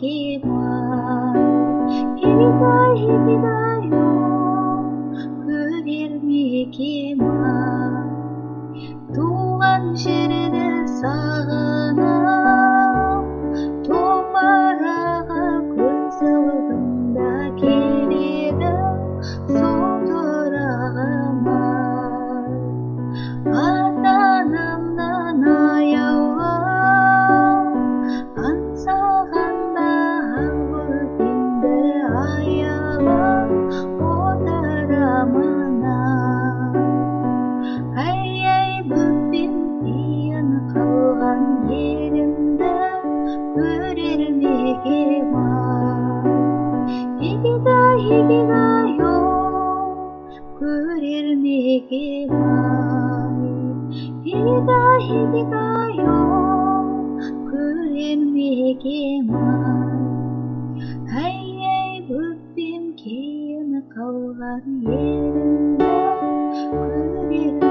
희기다요 그릴미기만 туған жерді сағынып топырағы көз алдымда келеді сол тұрағыма ата-анамнан аяулым аңсағанда ақ бөпемді аялап отырамын ай бөпем қиын қалған елімді көрер мекеман 희기다요 көрер мекеман 희기다요 көрер мекеман ай бөпем кейін қалған елімді көрер